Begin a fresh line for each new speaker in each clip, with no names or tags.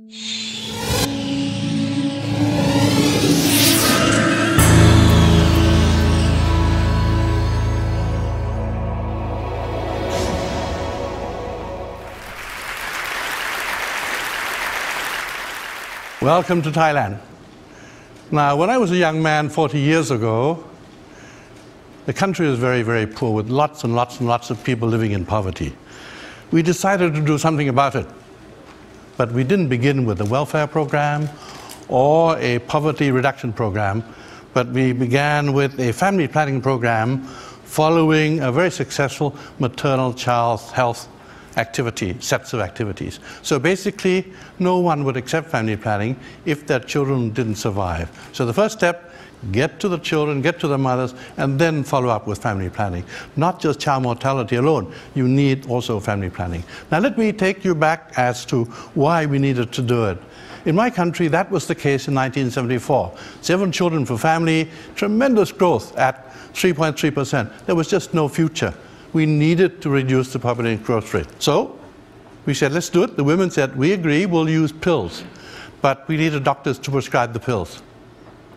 Welcome to Thailand. Now, when I was a young man 40 years ago, the country was very, very poor, with lots and lots and lots of people living in poverty. We decided to do something about it. But we didn't begin with a welfare program or a poverty reduction program, but we began with a family planning program following a very successful maternal child health sets of activities. So basically, no one would accept family planning if their children didn't survive. So the first step, get to the children, get to the mothers, and then follow up with family planning. Not just child mortality alone, you need also family planning. Now let me take you back as to why we needed to do it. In my country, that was the case in 1974. 7 children per family, tremendous growth at 3.3%. There was just no future. We needed to reduce the population growth rate. So we said, let's do it. The women said, we agree, we'll use pills. But we needed doctors to prescribe the pills.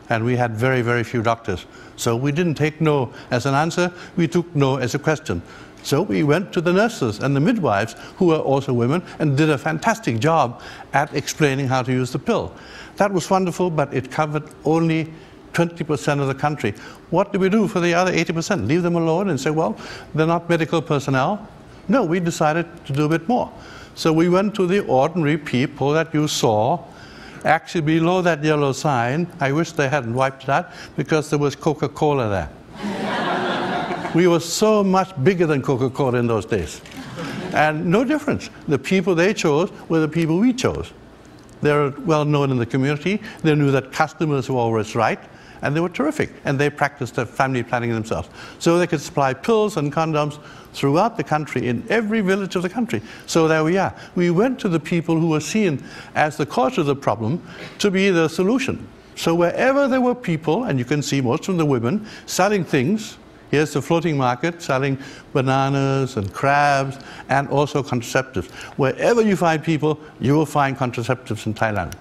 And we had very, very few doctors. So we didn't take no as an answer, we took no as a question. So we went to the nurses and the midwives, who were also women, and did a fantastic job at explaining how to use the pill. That was wonderful, but it covered only 20% of the country. What do we do for the other 80%? Leave them alone and say, well, they're not medical personnel? No, we decided to do a bit more. So we went to the ordinary people that you saw. Actually, below that yellow sign, I wish they hadn't wiped that, because there was Coca-Cola there. We were so much bigger than Coca-Cola in those days. And no difference. The people they chose were the people we chose. They're well known in the community. They knew that customers were always right. And they were terrific, and they practiced their family planning themselves. So they could supply pills and condoms throughout the country, in every village of the country. So there we are. We went to the people who were seen as the cause of the problem to be the solution. So wherever there were people, and you can see most of the women, selling things, here's the floating market, selling bananas and crabs, and also contraceptives. Wherever you find people, you will find contraceptives in Thailand.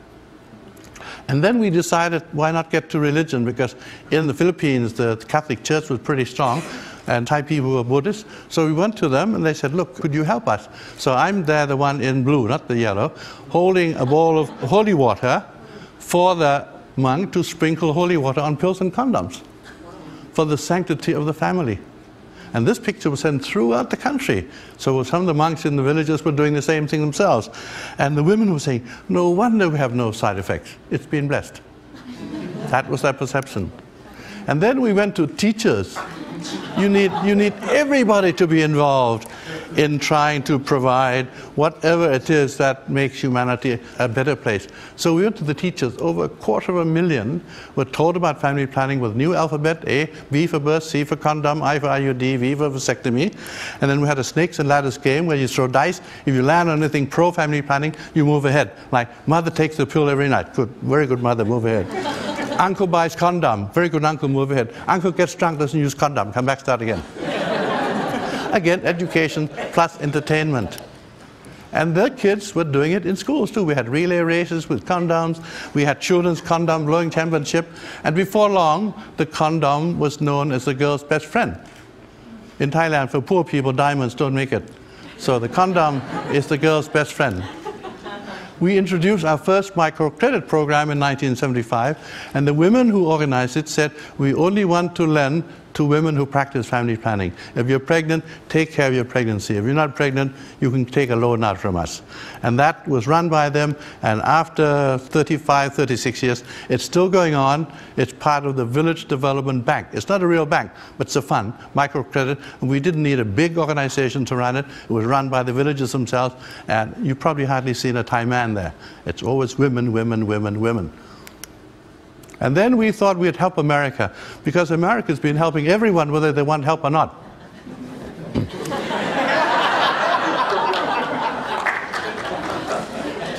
And then we decided, why not get to religion? Because in the Philippines, the Catholic Church was pretty strong, and Thai people were Buddhists. So we went to them, and they said, look, could you help us? So I'm there, the one in blue, not the yellow, holding a bowl of holy water for the monk to sprinkle holy water on pills and condoms for the sanctity of the family. And this picture was sent throughout the country. So some of the monks in the villages were doing the same thing themselves. And the women were saying, no wonder we have no side effects. It's been blessed. That was their perception. And then we went to teachers. You need everybody to be involved in trying to provide whatever it is that makes humanity a better place. So we went to the teachers. Over 250,000 were told about family planning with new alphabet: A, B for birth, C for condom, I for IUD, V for vasectomy. And then we had a snakes and ladders game where you throw dice. If you land on anything pro-family planning, you move ahead. Like, mother takes the pill every night. Good, very good mother, move ahead. Uncle buys condom. Very good uncle, move ahead. Uncle gets drunk, doesn't use condom. Come back, start again. Again, education plus entertainment. And the kids were doing it in schools too. We had relay races with condoms. We had children's condom blowing championship. And before long, the condom was known as the girl's best friend. In Thailand, for poor people, diamonds don't make it. So the condom is the girl's best friend. We introduced our first microcredit program in 1975, and the women who organized it said, we only want to lend to women who practice family planning. If you're pregnant, take care of your pregnancy. If you're not pregnant, you can take a loan out from us. And that was run by them, and after 35, 36 years, it's still going on. It's part of the Village Development Bank. It's not a real bank, but it's a fund, microcredit, and we didn't need a big organization to run it. It was run by the villages themselves, and you've probably hardly seen a Thai man there. It's always women, women, women, women. And then we thought we'd help America, because America's been helping everyone whether they want help or not.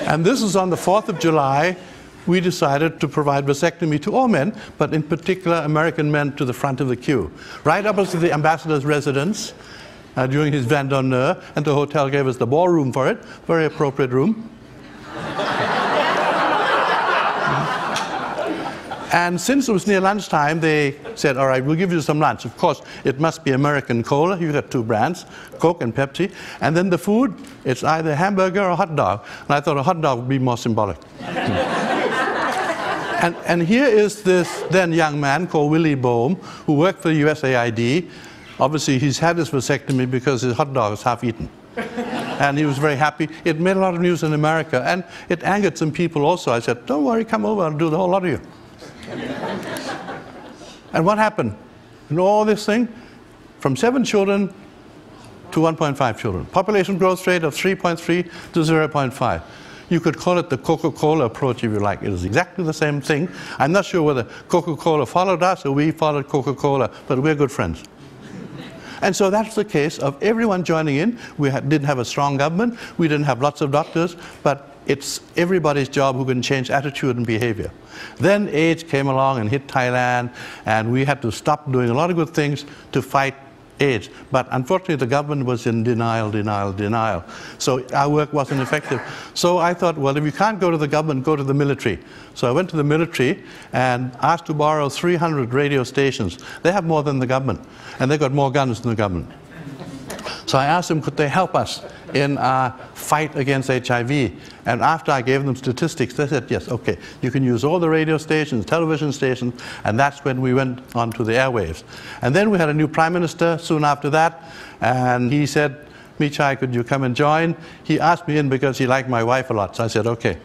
And this is on the 4th of July. We decided to provide vasectomy to all men, but in particular American men to the front of the queue. Right opposite the ambassador's residence during his vin d'honneur, and the hotel gave us the ballroom for it, very appropriate room. And since it was near lunchtime, they said, all right, we'll give you some lunch. Of course, it must be American cola. You got 2 brands, Coke and Pepsi. And then the food, it's either hamburger or hot dog. And I thought a hot dog would be more symbolic. And here is this then young man called Willie Bohm, who worked for the USAID. Obviously, he's had his vasectomy because his hot dog is half eaten. And he was very happy. It made a lot of news in America, and it angered some people also. I said, don't worry, come over, I'll do the whole lot of you. And what happened? In all this thing, from 7 children to 1.5 children. Population growth rate of 3.3 to 0.5. You could call it the Coca-Cola approach if you like. It was exactly the same thing. I'm not sure whether Coca-Cola followed us or we followed Coca-Cola, but we're good friends. And so that's the case of everyone joining in. We didn't have a strong government. We didn't have lots of doctors, but it's everybody's job who can change attitude and behavior. Then AIDS came along and hit Thailand, and we had to stop doing a lot of good things to fight AIDS. But unfortunately, the government was in denial, denial, denial. So our work wasn't effective. So I thought, well, if you can't go to the government, go to the military. So I went to the military and asked to borrow 300 radio stations. They have more than the government, and they got more guns than the government. So I asked them, could they help us in our fight against HIV? And after I gave them statistics, they said, yes, okay, you can use all the radio stations, television stations, and that's when we went onto the airwaves. And then we had a new prime minister soon after that, and he said, Mechai, could you come and join? He asked me in because he liked my wife a lot, so I said, okay.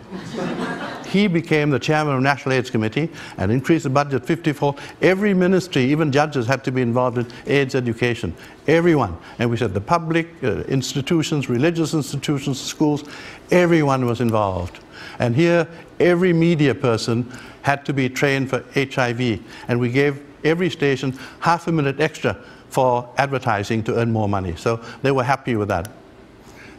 He became the chairman of the National AIDS Committee and increased the budget 54. Every ministry, even judges, had to be involved in AIDS education. Everyone. And we said the public, institutions, religious institutions, schools, everyone was involved. And here, every media person had to be trained for HIV. And we gave every station half a minute extra for advertising to earn more money. So they were happy with that.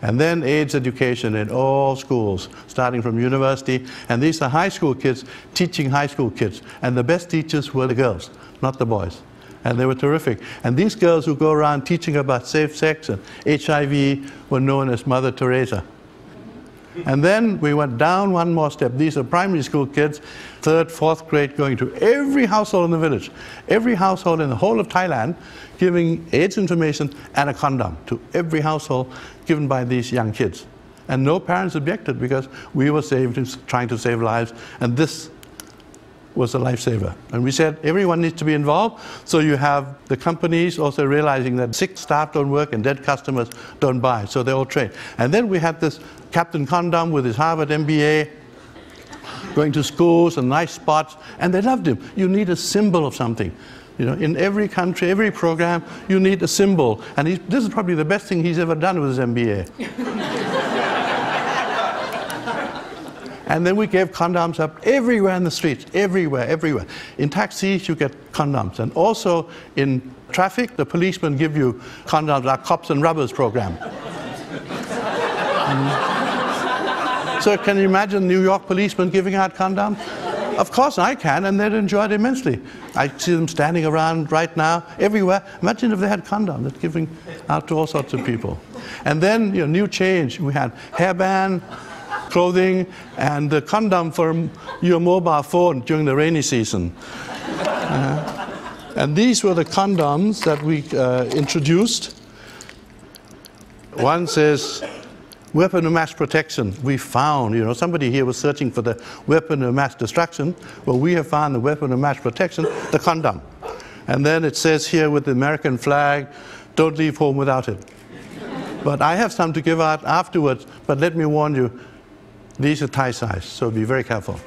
And then AIDS education in all schools, starting from university. And these are high school kids teaching high school kids. And the best teachers were the girls, not the boys. And they were terrific. And these girls who go around teaching about safe sex and HIV were known as Mother Teresa. And then we went down one more step. These are primary school kids, 3rd, 4th grade, going to every household in the village, every household in the whole of Thailand, giving AIDS information and a condom to every household given by these young kids. And no parents objected because we were trying to save lives, and this was a lifesaver. And we said everyone needs to be involved, so you have the companies also realizing that sick staff don't work and dead customers don't buy, so they all trade. And then we had this Captain Condom with his Harvard MBA, going to schools and nice spots, and they loved him. You need a symbol of something. You know, in every country, every program, you need a symbol. And this is probably the best thing he's ever done with his MBA. And then we gave condoms up everywhere in the streets, everywhere, everywhere. In taxis, you get condoms. And also in traffic, the policemen give you condoms, our Cops and Rubbers program. So can you imagine New York policemen giving out condoms? Of course I can, and they'd enjoy it immensely. I see them standing around right now, everywhere. Imagine if they had condoms, they're giving out to all sorts of people. And then, you know, new change. We had hairband, clothing, and the condom for your mobile phone during the rainy season. And these were the condoms that we introduced. One says, weapon of mass protection. We found, you know, somebody here was searching for the weapon of mass destruction. Well, we have found the weapon of mass protection, the condom. And then it says here with the American flag, don't leave home without it. But I have some to give out afterwards, but let me warn you, these are Thai size, so be very careful.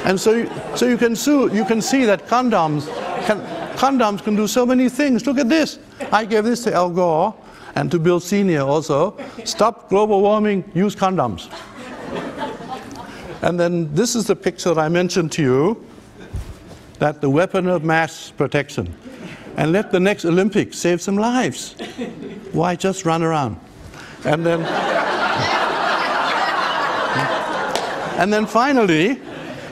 And so you can see that condoms can do so many things. Look at this. I gave this to Al Gore and to Bill Sr. also. Stop global warming, use condoms. And then this is the picture that I mentioned to you, that the weapon of mass protection. And let the next Olympics save some lives. Why just run around? And then finally,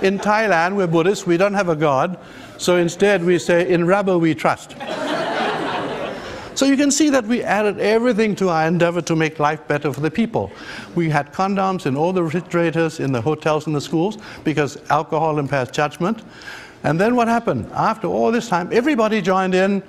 in Thailand, we're Buddhists, we don't have a God, so instead we say, in rubber we trust. So you can see that we added everything to our endeavor to make life better for the people. We had condoms in all the refrigerators, in the hotels and the schools, because alcohol impairs judgment. And then what happened? After all this time, everybody joined in.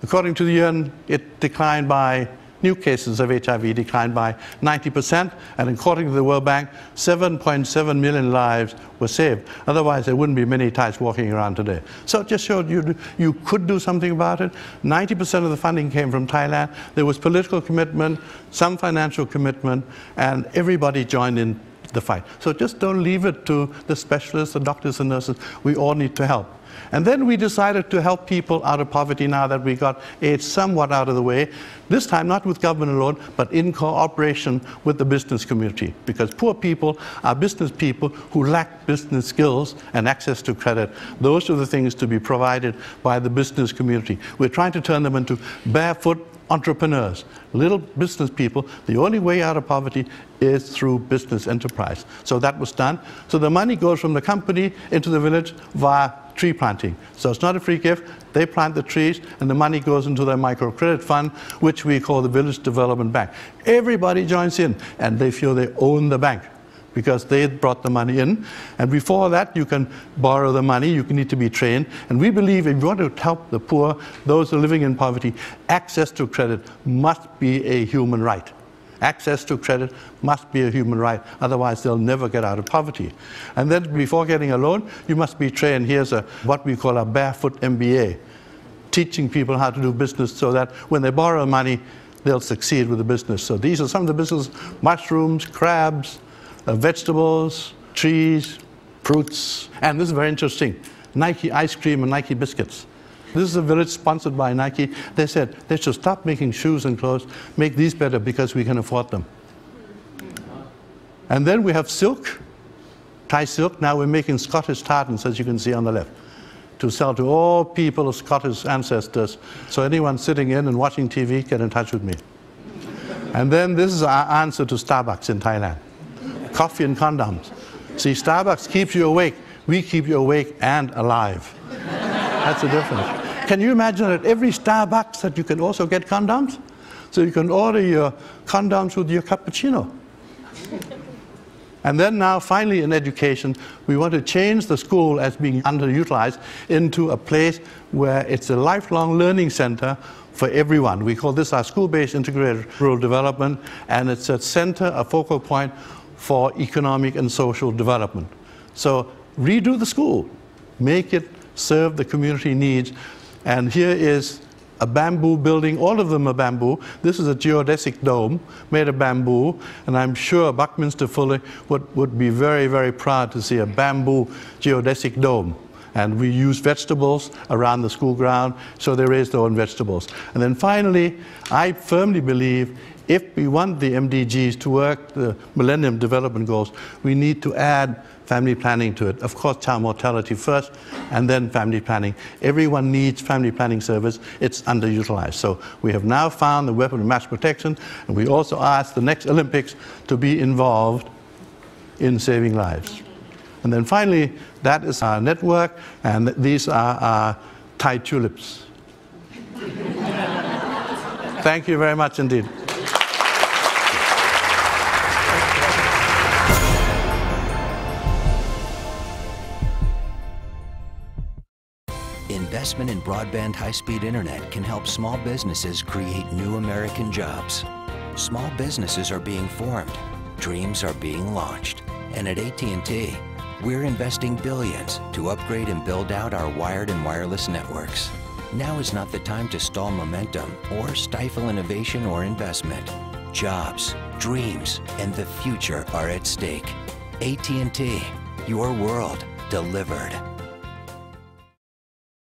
According to the UN, it declined by, new cases of HIV declined by 90%, and according to the World Bank, 7.7 million lives were saved. Otherwise, there wouldn't be many Thais walking around today. So it just showed you could do something about it. 90% of the funding came from Thailand. There was political commitment, some financial commitment, and everybody joined in the fight. So just don't leave it to the specialists, the doctors and nurses. We all need to help. And then we decided to help people out of poverty now that we got AIDS somewhat out of the way. This time not with government alone, but in cooperation with the business community. Because poor people are business people who lack business skills and access to credit. Those are the things to be provided by the business community. We're trying to turn them into barefoot entrepreneurs, little business people. The only way out of poverty is through business enterprise. So that was done. So the money goes from the company into the village via tree planting. So it's not a free gift. They plant the trees, and the money goes into their microcredit fund, which we call the Village Development Bank. Everybody joins in, and they feel they own the bank because they brought the money in. And before that, you can borrow the money. You need to be trained. And we believe if you want to help the poor, those who are living in poverty, access to credit must be a human right. Access to credit must be a human right, otherwise they'll never get out of poverty. And then before getting a loan, you must be trained. Here's what we call a barefoot MBA, teaching people how to do business so that when they borrow money, they'll succeed with the business. So these are some of the businesses: mushrooms, crabs, vegetables, trees, fruits. And this is very interesting, Nike ice cream and Nike biscuits. This is a village sponsored by Nike. They said they should stop making shoes and clothes, make these better because we can afford them. And then we have silk, Thai silk. Now we're making Scottish tartans, as you can see on the left, to sell to all people of Scottish ancestors. So anyone sitting in and watching TV, get in touch with me. And then this is our answer to Starbucks in Thailand. Coffee and condoms. See, Starbucks keeps you awake. We keep you awake and alive. That's the difference. Can you imagine at every Starbucks that you can also get condoms? So you can order your condoms with your cappuccino. And then now, finally, in education, we want to change the school as being underutilized into a place where it's a lifelong learning center for everyone. We call this our school-based integrated rural development, and it's a center, a focal point for economic and social development. So redo the school, make it serve the community needs. And here is a bamboo building. All of them are bamboo. This is a geodesic dome made of bamboo, and I'm sure Buckminster Fuller would be very, very proud to see a bamboo geodesic dome. And we use vegetables around the school ground, so they raise their own vegetables. And then finally, I firmly believe if we want the MDGs to work, the Millennium Development Goals, we need to add family planning to it. Of course, child mortality first, and then family planning. Everyone needs family planning service. It's underutilized. So we have now found the weapon of mass protection, and we also ask the next Olympics to be involved in saving lives. And then finally, that is our network, and these are our Thai tulips. Thank you very much indeed.
Investment in broadband high-speed internet can help small businesses create new American jobs. Small businesses are being formed, dreams are being launched, and at AT&T, we're investing billions to upgrade and build out our wired and wireless networks. Now is not the time to stall momentum or stifle innovation or investment. Jobs, dreams, and the future are at stake. AT&T, your world delivered.